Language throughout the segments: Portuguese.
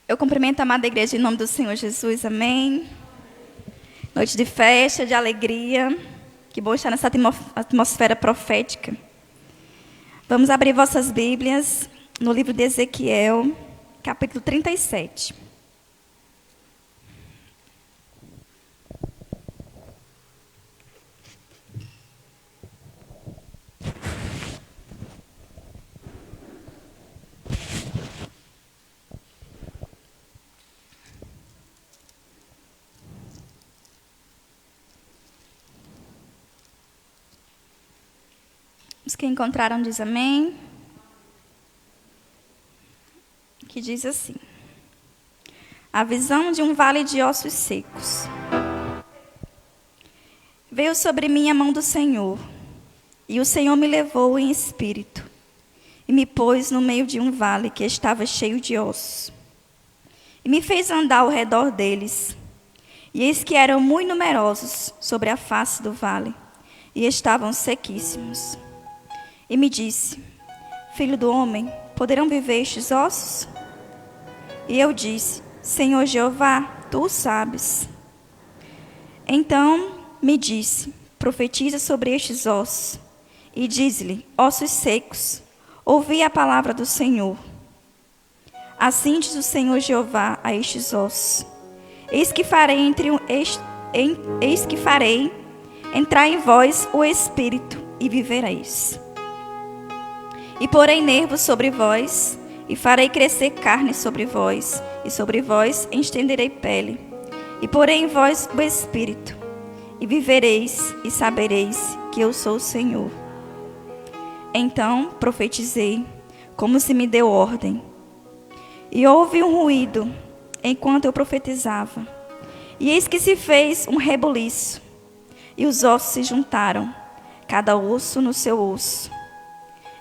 Eu cumprimento a amada igreja em nome do Senhor Jesus, amém. Noite de festa, de alegria. Que bom estar nessa atmosfera profética. Vamos abrir vossas Bíblias no livro de Ezequiel, capítulo 37. Os que encontraram diz amém. Que diz assim: a visão de um vale de ossos secos. Veio sobre mim a mão do Senhor, e o Senhor me levou em espírito, e me pôs no meio de um vale que estava cheio de ossos, e me fez andar ao redor deles, e eis que eram muito numerosos sobre a face do vale, e estavam sequíssimos. E me disse: filho do homem, poderão viver estes ossos? E eu disse: Senhor Jeová, tu o sabes. Então me disse: profetiza sobre estes ossos, e diz-lhe: ossos secos, ouvi a palavra do Senhor. Assim diz o Senhor Jeová a estes ossos: eis que farei entrar em vós o Espírito, e vivereis. E porei nervos sobre vós, e farei crescer carne sobre vós, e sobre vós estenderei pele. E porei em vós o Espírito, e vivereis, e sabereis que eu sou o Senhor. Então profetizei, como se me deu ordem. E houve um ruído, enquanto eu profetizava. E eis que se fez um rebuliço, e os ossos se juntaram, cada osso no seu osso.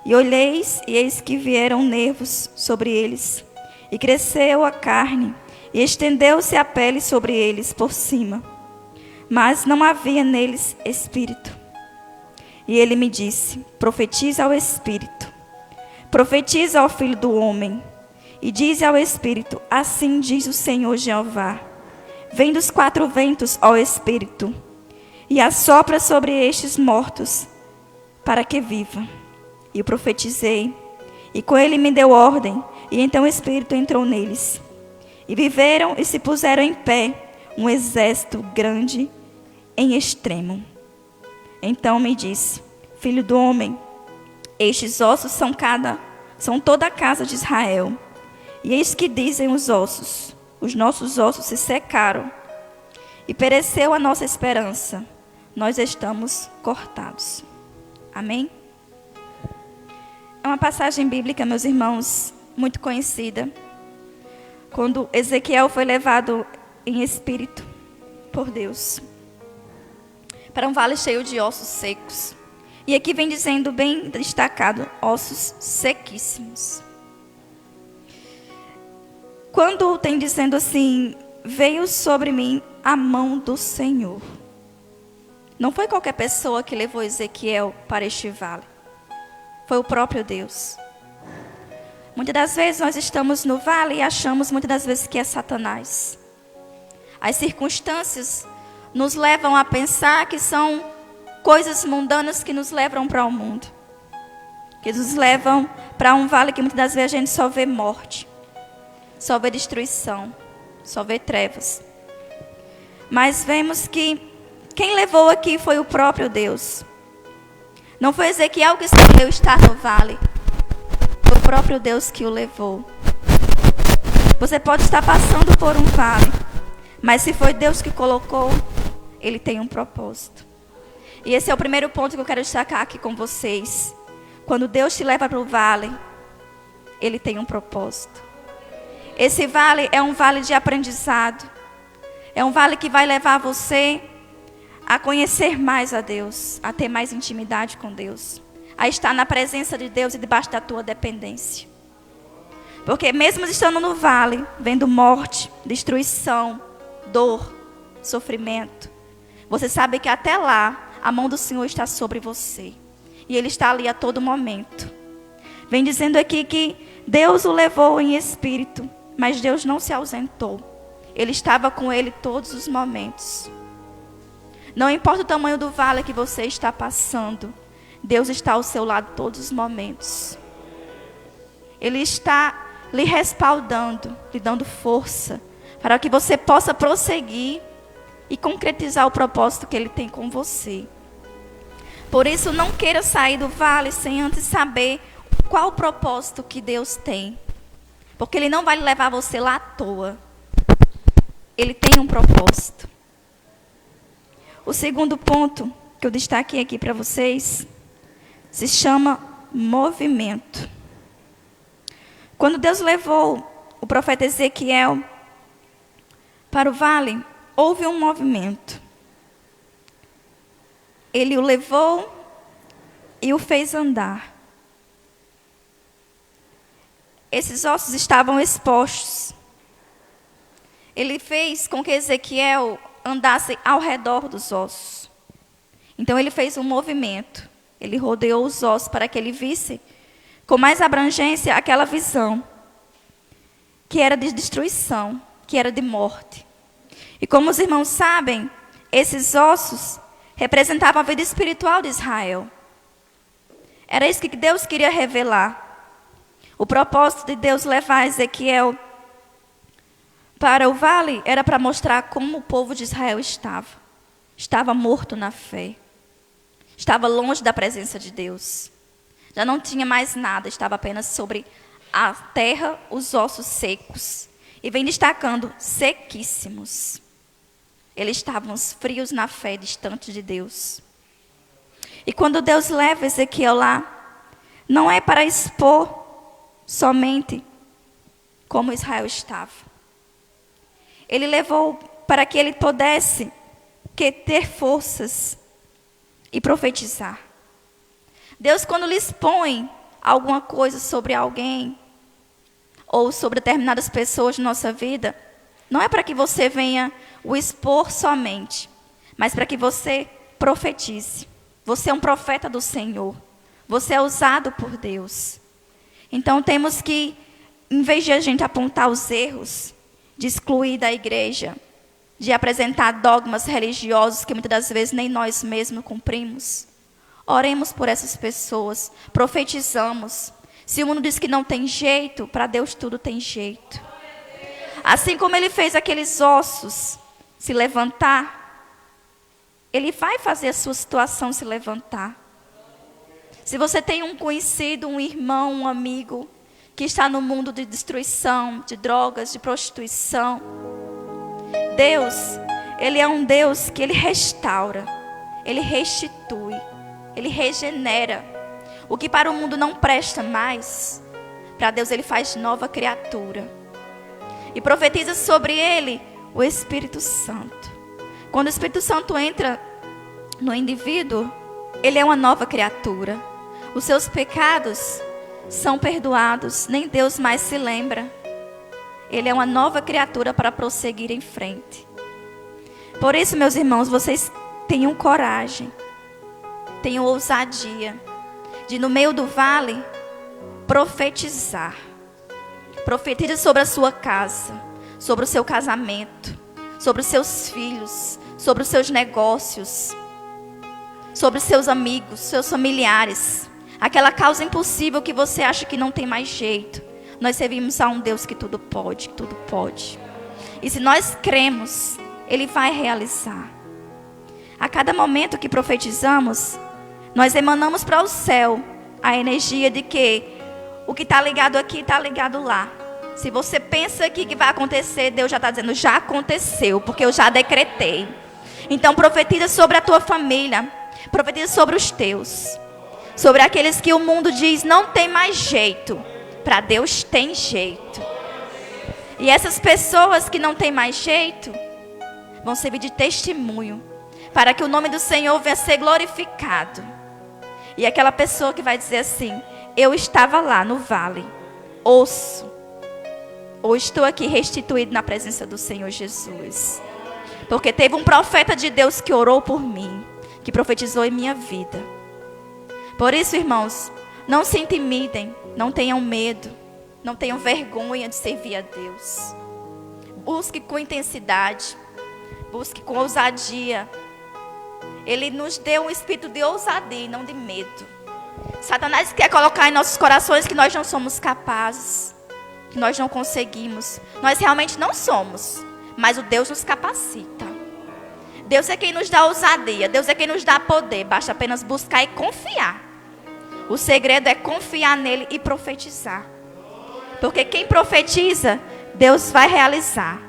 E olheis, e eis que vieram nervos sobre eles, e cresceu a carne, e estendeu-se a pele sobre eles por cima, mas não havia neles espírito. E ele me disse: profetiza ao Espírito, profetiza ao Filho do Homem, e diz ao Espírito: assim diz o Senhor Jeová, vem dos quatro ventos, ó Espírito, e assopra sobre estes mortos, para que vivam. E eu profetizei, e com ele me deu ordem, e então o Espírito entrou neles. E viveram e se puseram em pé, um exército grande em extremo. Então me disse: filho do homem, estes ossos são toda a casa de Israel. E eis que dizem os ossos: os nossos ossos se secaram, e pereceu a nossa esperança, nós estamos cortados. Amém? É uma passagem bíblica, meus irmãos, muito conhecida. Quando Ezequiel foi levado em espírito por Deus para um vale cheio de ossos secos. E aqui vem dizendo, bem destacado, ossos sequíssimos. Quando tem dizendo assim: veio sobre mim a mão do Senhor. Não foi qualquer pessoa que levou Ezequiel para este vale. Foi o próprio Deus. Muitas das vezes nós estamos no vale e achamos muitas das vezes que é Satanás. As circunstâncias nos levam a pensar que são coisas mundanas que nos levam para o mundo. Que nos levam para um vale que muitas das vezes a gente só vê morte, só vê destruição, só vê trevas. Mas vemos que quem levou aqui foi o próprio Deus. Não foi Ezequiel que escolheu estar no vale. Foi o próprio Deus que o levou. Você pode estar passando por um vale, mas se foi Deus que colocou, Ele tem um propósito. E esse é o primeiro ponto que eu quero destacar aqui com vocês. Quando Deus te leva para o vale, Ele tem um propósito. Esse vale é um vale de aprendizado. É um vale que vai levar você a conhecer mais a Deus, a ter mais intimidade com Deus, a estar na presença de Deus e debaixo da tua dependência. Porque mesmo estando no vale, vendo morte, destruição, dor, sofrimento, você sabe que até lá a mão do Senhor está sobre você. E Ele está ali a todo momento. Vem dizendo aqui que Deus o levou em espírito Mas Deus não se ausentou. Ele estava com ele todos os momentos. Não importa o tamanho do vale que você está passando, Deus está ao seu lado todos os momentos. Ele está lhe respaldando, lhe dando força, para que você possa prosseguir e concretizar o propósito que Ele tem com você. Por isso, não queira sair do vale sem antes saber qual o propósito que Deus tem. Porque Ele não vai levar você lá à toa. Ele tem um propósito. O segundo ponto que eu destaquei aqui para vocês se chama movimento. Quando Deus levou o profeta Ezequiel para o vale, houve um movimento. Ele o levou e o fez andar. Esses ossos estavam expostos. Ele fez com que Ezequiel andasse ao redor dos ossos. Então ele fez um movimento. Ele rodeou os ossos para que ele visse com mais abrangência aquela visão, que era de destruição, que era de morte. E como os irmãos sabem, esses ossos representavam a vida espiritual de Israel. Era isso que Deus queria revelar. O propósito de Deus levar Ezequiel para o vale era para mostrar como o povo de Israel estava. Estava morto na fé. Estava longe da presença de Deus. Já não tinha mais nada, estava apenas sobre a terra, os ossos secos. E vem destacando, sequíssimos. Eles estavam frios na fé, distantes de Deus. E quando Deus leva Ezequiel lá, não é para expor somente como Israel estava. Ele levou para que ele pudesse ter forças e profetizar. Deus, quando lhe expõe alguma coisa sobre alguém, ou sobre determinadas pessoas na nossa vida, não é para que você venha o expor somente, mas para que você profetize. Você é um profeta do Senhor. Você é usado por Deus. Então temos que, em vez de a gente apontar os erros, de excluir da igreja, de apresentar dogmas religiosos que muitas das vezes nem nós mesmos cumprimos, oremos por essas pessoas, profetizamos. Se o mundo diz que não tem jeito, para Deus tudo tem jeito. Assim como Ele fez aqueles ossos se levantar, Ele vai fazer a sua situação se levantar. Se você tem um conhecido, um irmão, um amigo, que está no mundo de destruição, de drogas, de prostituição, Deus, Ele é um Deus que Ele restaura, Ele restitui, Ele regenera. O que para o mundo não presta mais, para Deus Ele faz nova criatura. E profetiza sobre Ele o Espírito Santo. Quando o Espírito Santo entra no indivíduo, ele é uma nova criatura. Os seus pecados são perdoados, nem Deus mais se lembra. Ele é uma nova criatura para prosseguir em frente. Por isso, meus irmãos, vocês tenham coragem, tenham ousadia de, no meio do vale, profetizar. Profetize sobre a sua casa, sobre o seu casamento, sobre os seus filhos, sobre os seus negócios, sobre os seus amigos, seus familiares. Aquela causa impossível que você acha que não tem mais jeito. Nós servimos a um Deus que tudo pode, que tudo pode. E se nós cremos, Ele vai realizar. A cada momento que profetizamos, nós emanamos para o céu a energia de que o que está ligado aqui está ligado lá. Se você pensa aqui que vai acontecer, Deus já está dizendo, já aconteceu, porque eu já decretei. Então profetiza sobre a tua família, profetiza sobre os teus, sobre aqueles que o mundo diz não tem mais jeito. Para Deus tem jeito. E essas pessoas que não tem mais jeito vão servir de testemunho para que o nome do Senhor venha a ser glorificado. E aquela pessoa que vai dizer assim, eu estava lá no vale, ouço, ou estou aqui restituído na presença do Senhor Jesus. Porque teve um profeta de Deus que orou por mim, que profetizou em minha vida. Por isso, irmãos, não se intimidem, não tenham medo, Não tenham vergonha de servir a Deus. Busque com intensidade. Busque com ousadia. Ele nos deu um espírito de ousadia e não de medo. Satanás quer colocar em nossos corações que nós não somos capazes, que nós não conseguimos. Nós realmente não somos, mas o Deus nos capacita. Deus é quem nos dá ousadia, Deus é quem nos dá poder. Basta apenas buscar e confiar. O segredo é confiar nele e profetizar. Porque quem profetiza, Deus vai realizar.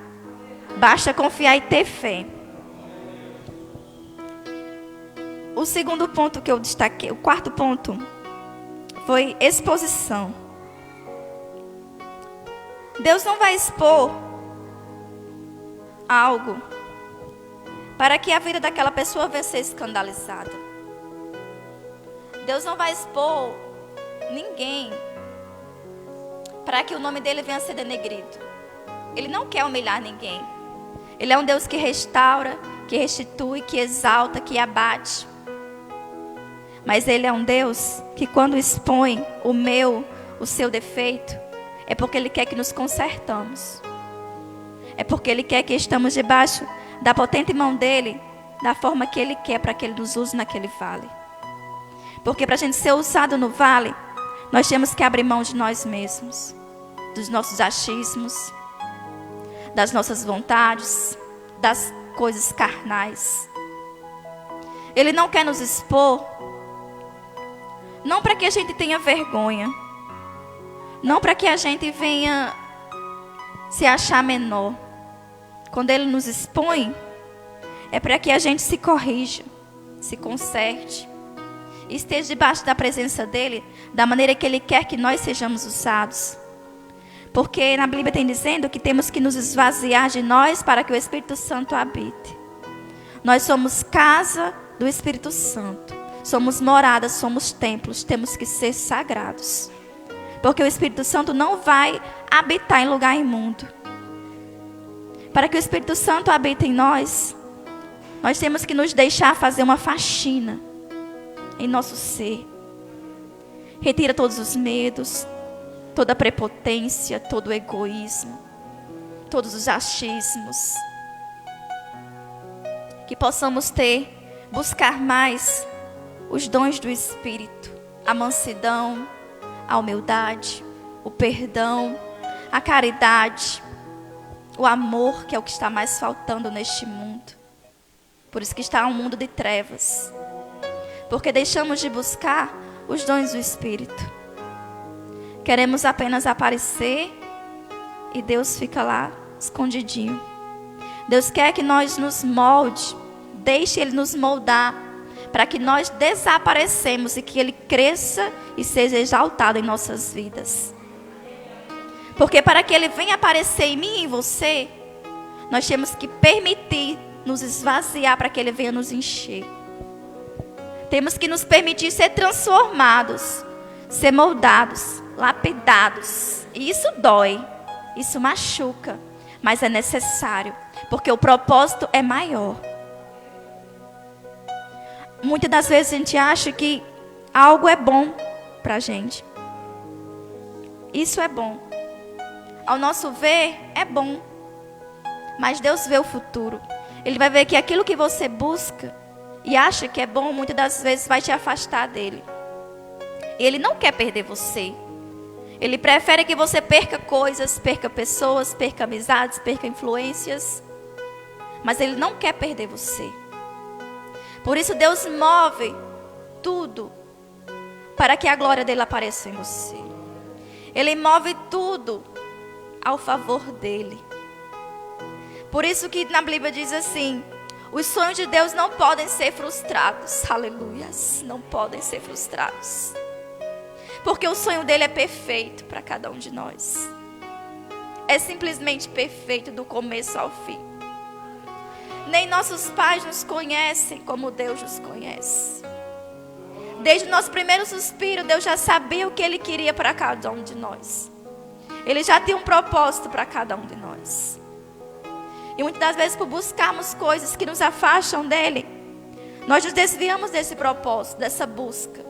Basta confiar e ter fé. O segundo ponto que eu destaquei, o quarto ponto, foi exposição. Deus não vai expor algo para que a vida daquela pessoa venha ser escandalizada. Deus não vai expor ninguém para que o nome dele venha a ser denegrido. Ele não quer humilhar ninguém. Ele é um Deus que restaura, que restitui, que exalta, que abate. Mas ele é um Deus que quando expõe o seu defeito, é porque ele quer que nos consertamos. É porque ele quer que estamos debaixo da potente mão dele, da forma que ele quer, para que ele nos use naquele vale. Porque para a gente ser usado no vale, nós temos que abrir mão de nós mesmos, dos nossos achismos, das nossas vontades, das coisas carnais. Ele não quer nos expor, não para que a gente tenha vergonha, não para que a gente venha se achar menor. Quando ele nos expõe, é para que a gente se corrija, se conserte, e esteja debaixo da presença dele, da maneira que ele quer que nós sejamos usados. Porque na Bíblia tem dizendo que temos que nos esvaziar de nós para que o Espírito Santo habite. Nós somos casa do Espírito Santo. Somos moradas, somos templos. Temos que ser sagrados. Porque o Espírito Santo não vai habitar em lugar imundo. Para que o Espírito Santo habite em nós, nós temos que nos deixar fazer uma faxina em nosso ser. Retira todos os medos, toda a prepotência, todo o egoísmo, todos os achismos. Que possamos buscar mais os dons do Espírito, a mansidão, a humildade, o perdão, a caridade, o amor, que é o que está mais faltando neste mundo. Por isso que está um mundo de trevas. Porque deixamos de buscar os dons do Espírito. Queremos apenas aparecer e Deus fica lá escondidinho. Deus quer que nós nos molde, deixe Ele nos moldar, para que nós desaparecemos e que Ele cresça e seja exaltado em nossas vidas. Porque para que Ele venha aparecer em mim e em você, nós temos que permitir nos esvaziar para que Ele venha nos encher. Temos que nos permitir ser transformados, ser moldados, lapidados. E isso dói, isso machuca, mas é necessário, porque o propósito é maior. Muitas das vezes a gente acha que algo é bom para a gente. Isso é bom. Ao nosso ver, é bom. Mas Deus vê o futuro. Ele vai ver que aquilo que você busca e acha que é bom, muitas das vezes vai te afastar dele. E Ele não quer perder você. Ele prefere que você perca coisas, perca pessoas, perca amizades, perca influências. Mas Ele não quer perder você. Por isso Deus move tudo para que a glória dele apareça em você. Ele move tudo ao favor dele. Por isso que na Bíblia diz assim: os sonhos de Deus não podem ser frustrados. Aleluias, não podem ser frustrados. Porque o sonho dele é perfeito para cada um de nós. É simplesmente perfeito do começo ao fim. Nem nossos pais nos conhecem como Deus nos conhece. Desde o nosso primeiro suspiro, Deus já sabia o que Ele queria para cada um de nós. Ele já tinha um propósito para cada um de nós. E muitas das vezes, por buscarmos coisas que nos afastam dEle, nós nos desviamos desse propósito, dessa busca.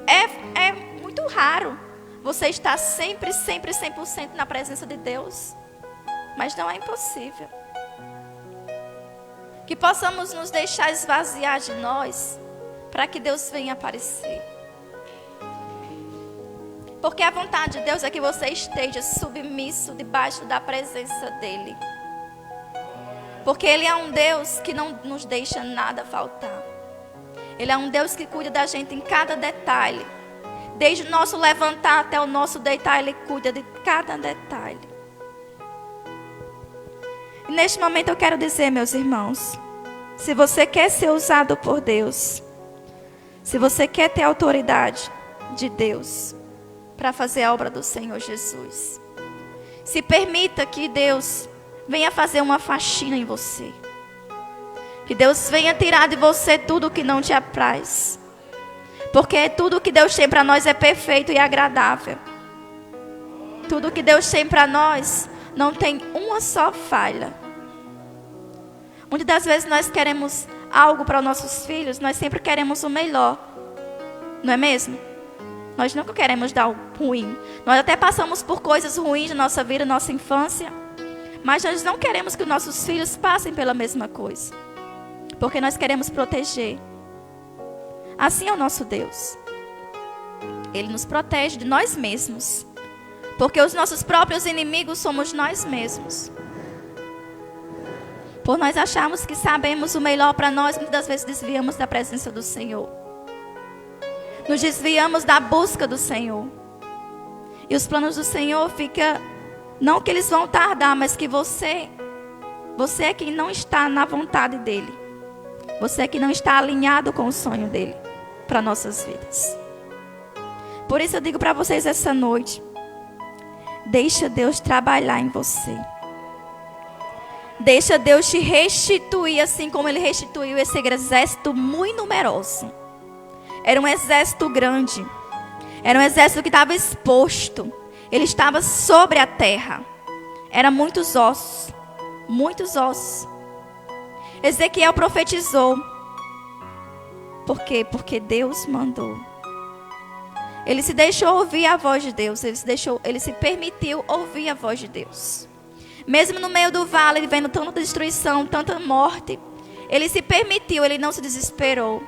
É muito raro você está sempre 100% na presença de Deus. Mas não é impossível. Que possamos nos deixar esvaziar de nós, para que Deus venha aparecer. Porque a vontade de Deus é que você esteja submisso debaixo da presença dEle. Porque Ele é um Deus que não nos deixa nada faltar. Ele é um Deus que cuida da gente em cada detalhe. Desde o nosso levantar até o nosso deitar, Ele cuida de cada detalhe. E neste momento eu quero dizer, meus irmãos, se você quer ser usado por Deus, se você quer ter autoridade de Deus para fazer a obra do Senhor Jesus, se permita que Deus venha fazer uma faxina em você. Que Deus venha tirar de você tudo que não te apraz. Porque tudo que Deus tem para nós é perfeito e agradável. Tudo que Deus tem para nós não tem uma só falha. Muitas das vezes nós queremos algo para os nossos filhos, nós sempre queremos o melhor. Não é mesmo? Nós nunca queremos dar o ruim. Nós até passamos por coisas ruins na nossa vida, na nossa infância. Mas nós não queremos que os nossos filhos passem pela mesma coisa. Porque nós queremos proteger. Assim é o nosso Deus. Ele nos protege de nós mesmos. Porque os nossos próprios inimigos somos nós mesmos. Por nós acharmos que sabemos o melhor para nós, muitas das vezes desviamos da presença do Senhor. Nos desviamos da busca do Senhor. E os planos do Senhor ficam, não que eles vão tardar, mas que você é quem não está na vontade dEle. Você é que não está alinhado com o sonho dEle para nossas vidas. Por isso eu digo para vocês essa noite, deixa Deus trabalhar em você. Deixa Deus te restituir assim como Ele restituiu esse exército muito numeroso. Era um exército grande. Era um exército que estava exposto. Ele estava sobre a terra. Eram muitos ossos. Muitos ossos. Ezequiel profetizou. Por quê? Porque Deus mandou. Ele se deixou ouvir a voz de Deus. Ele se permitiu ouvir a voz de Deus. Mesmo no meio do vale, ele vendo tanta destruição, tanta morte, ele se permitiu, ele não se desesperou.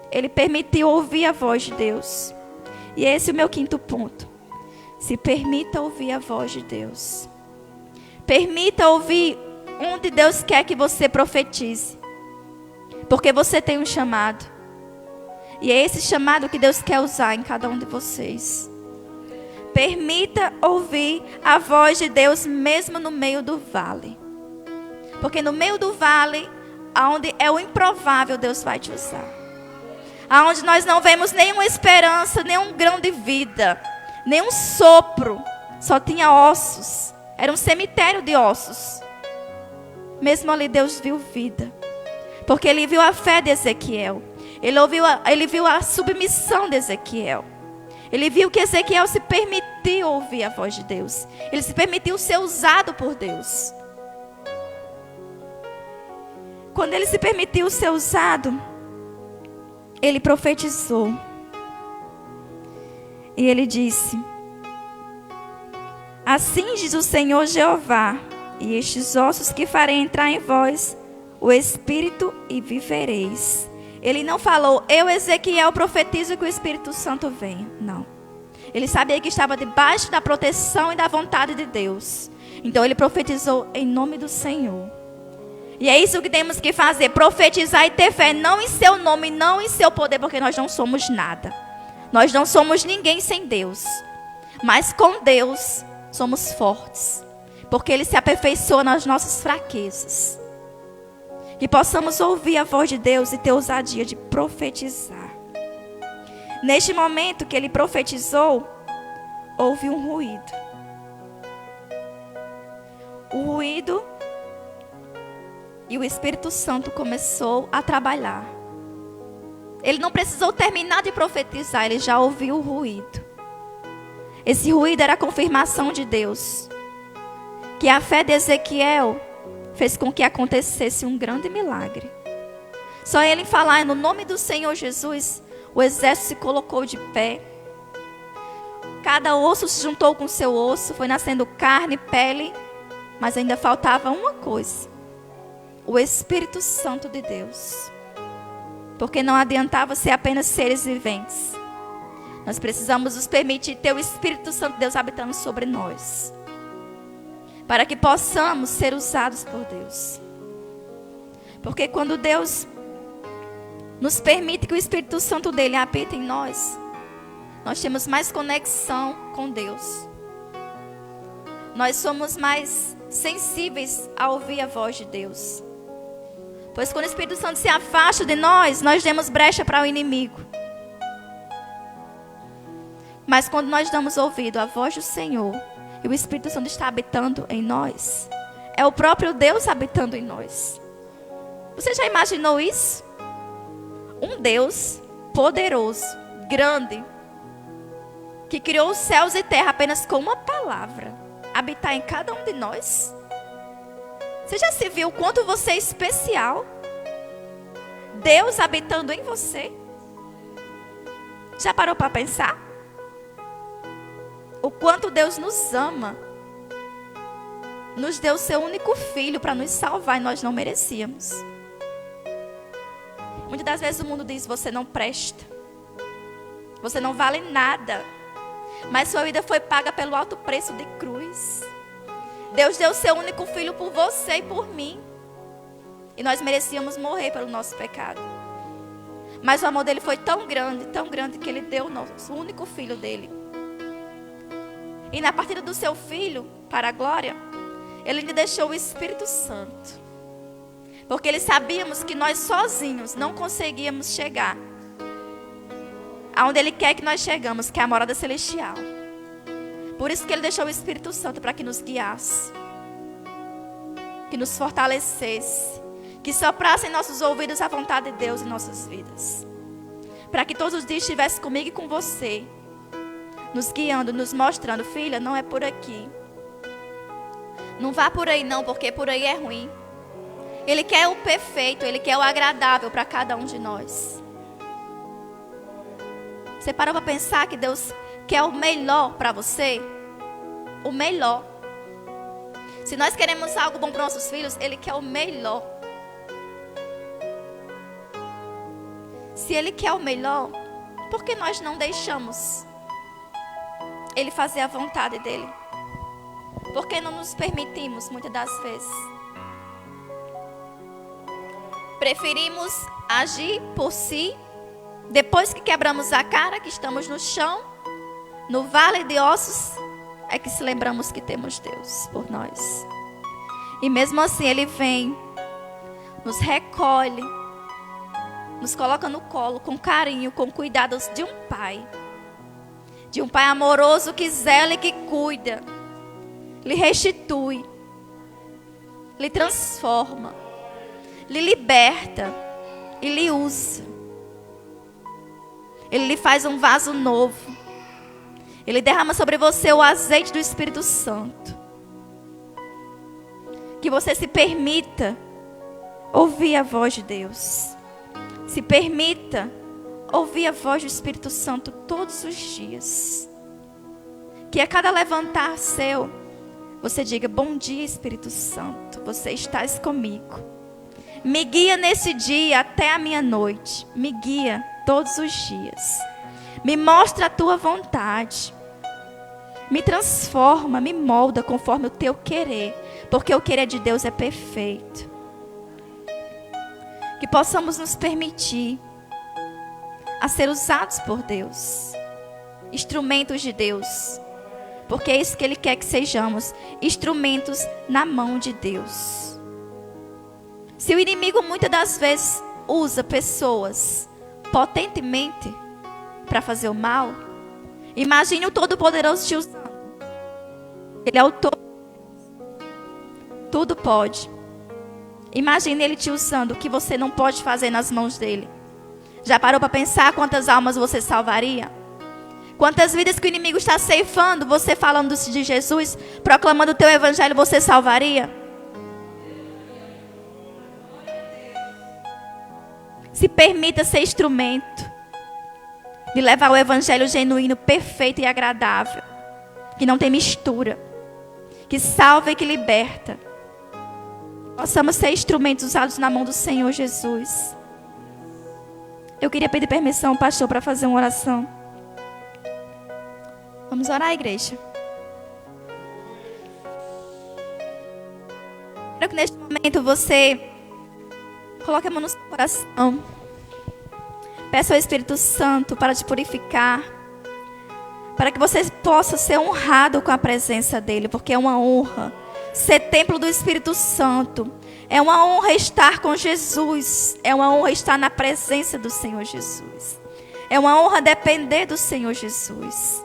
Ele permitiu ouvir a voz de Deus. E esse é o meu quinto ponto. Se permita ouvir a voz de Deus. Permita ouvir onde Deus quer que você profetize. Porque você tem um chamado. E é esse chamado que Deus quer usar em cada um de vocês. Permita ouvir a voz de Deus mesmo no meio do vale. Porque no meio do vale, onde é o improvável, Deus vai te usar. Aonde nós não vemos nenhuma esperança, nenhum grão de vida, nenhum sopro. Só tinha ossos. Era um cemitério de ossos. Mesmo ali Deus viu vida. Porque Ele viu a fé de Ezequiel. Ele viu a submissão de Ezequiel. Ele viu que Ezequiel se permitiu ouvir a voz de Deus. Ele se permitiu ser usado por Deus. Quando ele se permitiu ser usado, ele profetizou. E ele disse: assim diz o Senhor Jeová, e estes ossos que farei entrar em vós o Espírito e vivereis. Ele não falou, eu Ezequiel profetizo que o Espírito Santo venha. Não. Ele sabia que estava debaixo da proteção e da vontade de Deus. Então ele profetizou em nome do Senhor. E é isso que temos que fazer, profetizar e ter fé, não em seu nome, não em seu poder, porque nós não somos nada. Nós não somos ninguém sem Deus. Mas com Deus somos fortes, porque Ele se aperfeiçoa nas nossas fraquezas. Que possamos ouvir a voz de Deus e ter ousadia de profetizar. Neste momento que ele profetizou, houve um ruído. O ruído, e o Espírito Santo começou a trabalhar. Ele não precisou terminar de profetizar, ele já ouviu o ruído. Esse ruído era a confirmação de Deus. Que a fé de Ezequiel fez com que acontecesse um grande milagre. Só ele falar no nome do Senhor Jesus, o exército se colocou de pé. Cada osso se juntou com seu osso, foi nascendo carne, pele, mas ainda faltava uma coisa: o Espírito Santo de Deus. Porque não adiantava ser apenas seres viventes. Nós precisamos nos permitir ter o Espírito Santo de Deus habitando sobre nós, para que possamos ser usados por Deus. Porque quando Deus nos permite que o Espírito Santo dele habite em nós, nós temos mais conexão com Deus. Nós somos mais sensíveis a ouvir a voz de Deus. Pois quando o Espírito Santo se afasta de nós, nós demos brecha para o inimigo. Mas quando nós damos ouvido à voz do Senhor, e o Espírito Santo está habitando em nós, é o próprio Deus habitando em nós. Você já imaginou isso? Um Deus poderoso, grande, que criou os céus e terra apenas com uma palavra, habitar em cada um de nós? Você já se viu o quanto você é especial? Deus habitando em você? Já parou para pensar? O quanto Deus nos ama. Nos deu o seu único filho para nos salvar e nós não merecíamos. Muitas das vezes o mundo diz: você não presta, você não vale nada. Mas sua vida foi paga pelo alto preço de cruz. Deus deu o seu único filho por você e por mim. E nós merecíamos morrer pelo nosso pecado. Mas o amor dele foi tão grande, que ele deu o nosso único filho dele. E na partida do seu filho, para a glória, ele lhe deixou o Espírito Santo. Porque ele sabíamos que nós sozinhos não conseguíamos chegar aonde ele quer que nós chegamos, que é a morada celestial. Por isso que ele deixou o Espírito Santo, para que nos guiasse, que nos fortalecesse, que soprasse em nossos ouvidos a vontade de Deus em nossas vidas. Para que todos os dias estivesse comigo e com você, nos guiando, nos mostrando: filha, não é por aqui. Não vá por aí não, porque por aí é ruim. Ele quer o perfeito, ele quer o agradável para cada um de nós. Você parou para pensar que Deus quer o melhor para você? O melhor. Se nós queremos algo bom para nossos filhos, ele quer o melhor. Se ele quer o melhor, por que nós não deixamos ele fazer a vontade dele? Por que não nos permitimos, muitas das vezes? Preferimos agir por si, depois que quebramos a cara, que estamos no chão, no vale de ossos, é que se lembramos que temos Deus por nós. E mesmo assim ele vem, nos recolhe, nos coloca no colo com carinho, com cuidados de um pai. De um pai amoroso que zela e que cuida, lhe restitui, lhe transforma, lhe liberta e lhe usa. Ele lhe faz um vaso novo. Ele derrama sobre você o azeite do Espírito Santo. Que você se permita ouvir a voz de Deus. Se permita ouvir a voz do Espírito Santo todos os dias. Que a cada levantar seu, você diga: bom dia, Espírito Santo, você estás comigo. Me guia nesse dia até a minha noite. Me guia todos os dias. Me mostra a tua vontade. Me transforma, me molda conforme o teu querer. Porque o querer de Deus é perfeito. Que possamos nos permitir a ser usados por Deus. Instrumentos de Deus. Porque é isso que Ele quer que sejamos. Instrumentos na mão de Deus. Se o inimigo muitas das vezes usa pessoas potentemente para fazer o mal, imagine o Todo-Poderoso te usando. Ele é o todo. Tudo pode. Imagine Ele te usando o que você não pode fazer nas mãos dele. Já parou para pensar quantas almas você salvaria? Quantas vidas que o inimigo está ceifando, você falando de Jesus, proclamando o teu evangelho, você salvaria? Se permita ser instrumento. de levar o evangelho genuíno, perfeito e agradável, que não tem mistura, que salva e que liberta. Possamos ser instrumentos usados na mão do Senhor Jesus. Eu queria pedir permissão, pastor, para fazer uma oração. Vamos orar, igreja. Quero que neste momento você coloque a mão no seu coração. Peça ao Espírito Santo para te purificar, para que você possa ser honrado com a presença dEle, porque é uma honra ser templo do Espírito Santo. É uma honra estar com Jesus. É uma honra estar na presença do Senhor Jesus. É uma honra depender do Senhor Jesus.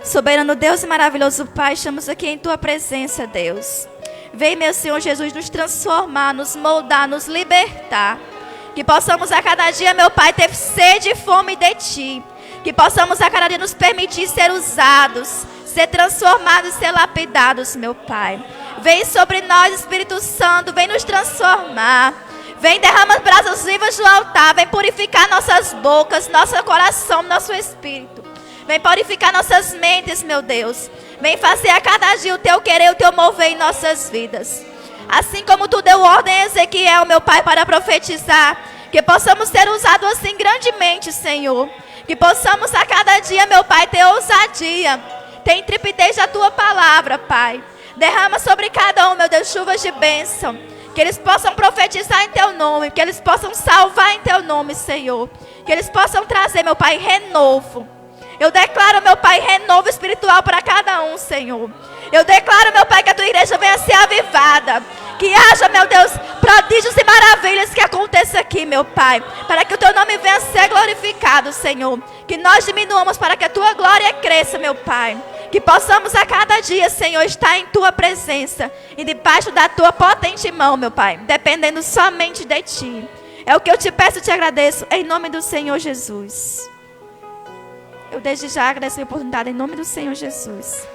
Soberano Deus e maravilhoso Pai, estamos aqui em Tua presença, Deus. Vem, meu Senhor Jesus, nos transformar, nos moldar, nos libertar. Que possamos a cada dia, meu Pai, ter sede e fome de Ti. Que possamos a cada dia nos permitir ser usados, ser transformados, ser lapidados, meu Pai. Vem sobre nós, Espírito Santo, vem nos transformar. Vem derramar brasas vivas do altar, vem purificar nossas bocas, nosso coração, nosso espírito. Vem purificar nossas mentes, meu Deus. Vem fazer a cada dia o Teu querer, o Teu mover em nossas vidas. Assim como Tu deu ordem a Ezequiel, meu Pai, para profetizar, que possamos ser usados assim grandemente, Senhor. Que possamos a cada dia, meu Pai, ter ousadia, ter intrepidez da Tua palavra, Pai. Derrama sobre cada um, meu Deus, chuvas de bênção. Que eles possam profetizar em Teu nome, que eles possam salvar em Teu nome, Senhor. Que eles possam trazer, meu Pai, renovo. Eu declaro, meu Pai, renovo espiritual para cada um, Senhor. Eu declaro, meu Pai, que a Tua igreja venha ser avivada. Que haja, meu Deus, prodígios e maravilhas que aconteça aqui, meu Pai. Para que o Teu nome venha ser glorificado, Senhor. Que nós diminuamos para que a Tua glória cresça, meu Pai. Que possamos a cada dia, Senhor, estar em Tua presença. E debaixo da Tua potente mão, meu Pai. Dependendo somente de Ti. É o que eu te peço e te agradeço. Em nome do Senhor Jesus. Eu desde já agradeço a oportunidade em nome do Senhor Jesus.